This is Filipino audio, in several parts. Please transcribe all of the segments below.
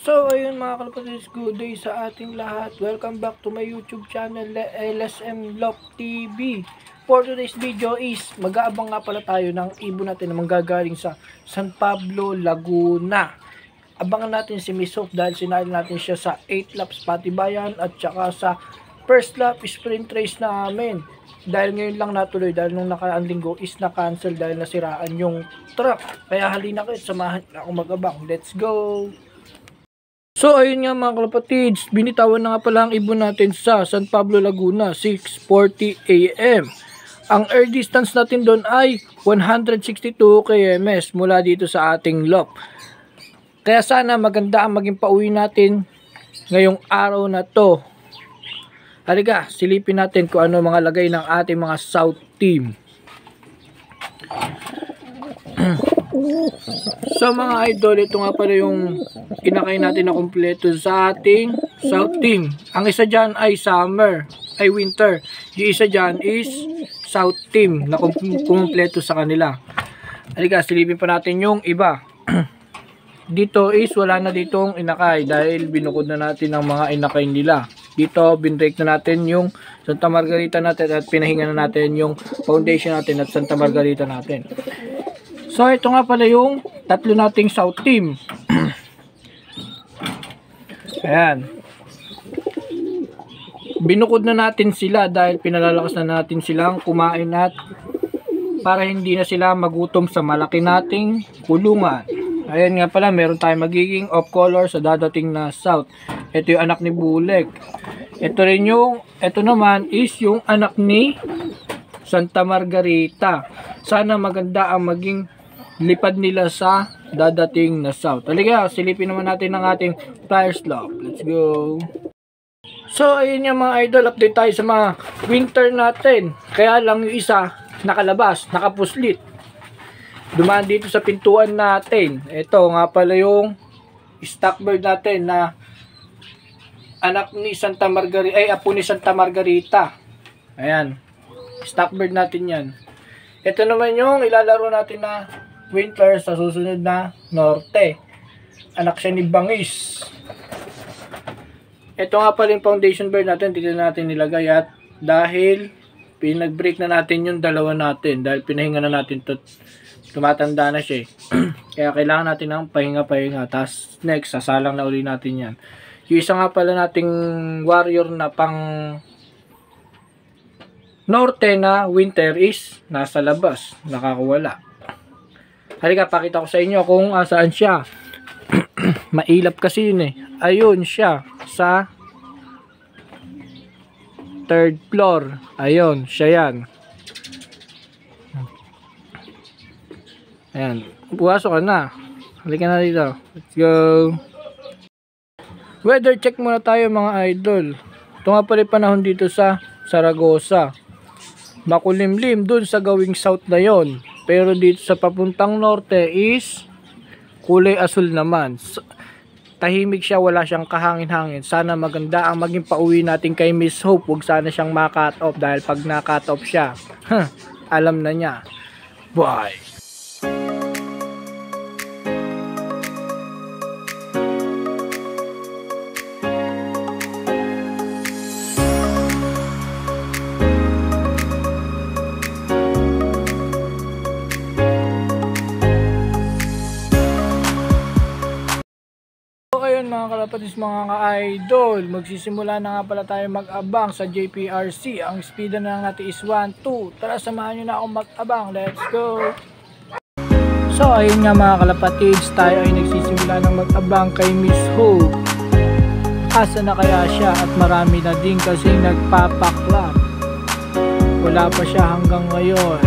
So, ayun mga kalapatids, good day sa ating lahat. Welcome back to my YouTube channel, LSM Lock TV. For today's video is, mag-aabang nga pala tayo ng ibon natin na manggagaling sa San Pablo, Laguna. Abangan natin si Miss Hope dahil sinali natin siya sa 8 laps patibayan at saka sa first lap sprint race namin. Dahil ngayon lang natuloy, dahil nung nakaraang linggo is na-cancel dahil nasiraan yung truck. Kaya halina kayo, samahan na ako mag-abang. Let's go! So ayun nga mga kalapatids, binitawan na nga pala ang ibon natin sa San Pablo, Laguna, 6:40 AM. Ang air distance natin doon ay 162 kms mula dito sa ating lock. Kaya sana maganda ang maging pauwi natin ngayong araw na to. Halika, silipin natin kung ano mga lagay ng ating mga South team. So mga idol, ito nga pala yung inakay natin na kompleto sa ating South team. Ang isa dyan ay winter. Yung isa dyan is South team na kompleto sa kanila. Halika, silipin pa natin yung iba. Dito is wala na ditong inakay dahil binukod na natin ang mga inakay nila. Dito binrake na natin yung Santa Margarita natin at pinahinga na natin yung foundation natin at Santa Margarita natin. So ito nga pala yung tatlo nating South team. Ayan. Binukod na natin sila dahil pinalalakas na natin silang kumain at para hindi na sila magutom sa malaki nating kulungan. Ayan nga pala, meron tayong magiging off color sa dadating na South. Ito yung anak ni Bulek. Ito naman is yung anak ni Santa Margarita. Sana maganda ang maging lipad nila sa dadating na South. Halika, silipin naman natin ang ating tire slop. Let's go. So, ayun yung mga idol. Update tayo sa mga winter natin. Kaya lang yung isa nakalabas, nakapuslit. Dumaan dito sa pintuan natin. Ito nga pala yung stock bird natin na anak ni Santa Margarita, apo ni Santa Margarita. Ayan. Stock bird natin yan. Ito naman yung ilalaro natin na winter sa susunod na norte. Anak siya ni Bangis. Ito nga pala yung foundation bird natin. Dito natin nilagay at dahil pinag-break na natin yung dalawa natin. Dahil pinahinga na natin to. Tumatanda na siya. Kaya kailangan natin ng pahinga-pahinga. Tapos next, sasalang na uli natin yan. Yung isa nga pala nating warrior na pang norte na winter is nasa labas. Nakakawala. Halika, pakita ko sa inyo kung saan siya. Mailap kasi yun eh. Ayun siya sa 3rd floor. Ayun, siya yan. Ayan, puwasok ka na. Halika na dito. Let's go. Weather check muna tayo mga idol. Ito nga pala panahon dito sa Saragossa. Makulimlim dun sa gawing south na yon. Pero dito sa papuntang norte is kulay asul naman. Tahimik siya, wala siyang kahangin-hangin. Sana maganda ang maging pauwi natin kay Miss Hope. Huwag sana siyang ma-cut off dahil pag na-cut off siya, alam na niya. Bye! Ayun mga kalapatids, mga ka-idol, magsisimula na nga pala tayo mag-abang sa JPRC. Ang speed na natin is 1-2. Tara, samahan nyo na akong mag-abang. Let's go! So ayun nga mga kalapatids, tayo ay nagsisimula ng mag-abang kay Miss Hope. Asa na kaya siya at marami na din kasi nagpapaklap. Wala pa siya hanggang ngayon.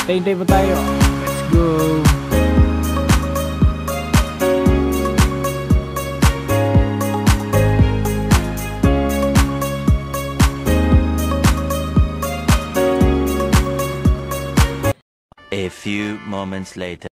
Tayo pa tayo. Let's go! A few moments later.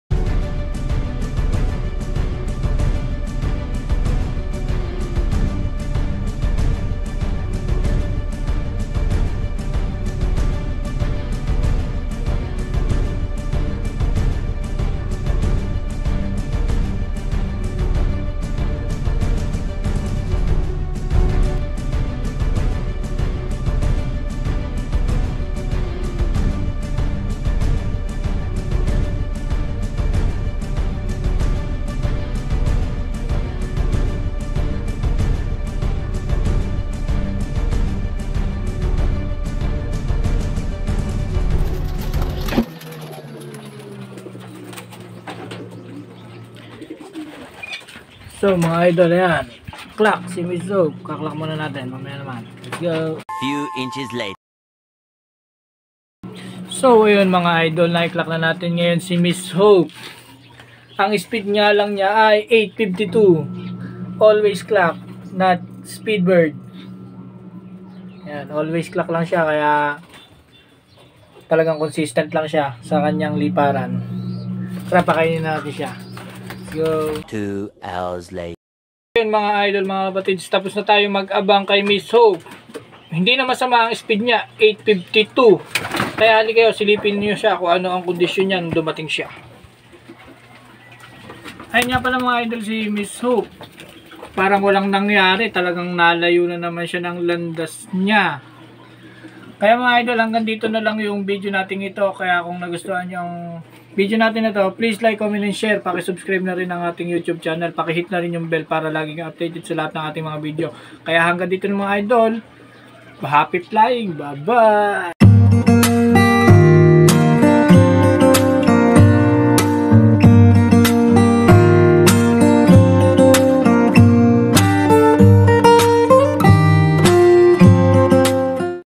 So mga idol, ayan. Clock, si Miss Hope. Kaklak muna natin, mamaya naman. Let's go. Few inches later. So ayun mga idol, na-clock na natin ngayon si Miss Hope. Ang speed nga lang niya ay 852. Always clock, not speed bird. Ayan, always clock lang siya, kaya talagang consistent lang siya sa kanyang liparan. Tara, pakainin natin siya. Let's go. 2 hours later. Yun mga idol, mga kapatids, tapos na tayo mag-abang kay Miss Hope. Hindi na masama ang speed niya, 852. Kaya hali kayo, silipin niyo siya kung ano ang kondisyon niya nung dumating siya. Ayun nga pala mga idol, si Miss Hope. Parang walang nangyari, talagang nalayo na naman siya ng landas niya. Kaya mga idol, hanggang dito na lang yung video natin ito. Kaya kung nagustuhan niyo ang video natin na to, please like, comment, and share. Pakisubscribe na rin ang ating YouTube channel. Pakihit na rin yung bell para laging updated sa lahat ng ating mga video. Kaya hanggang dito na mga idol, happy flying, bye bye!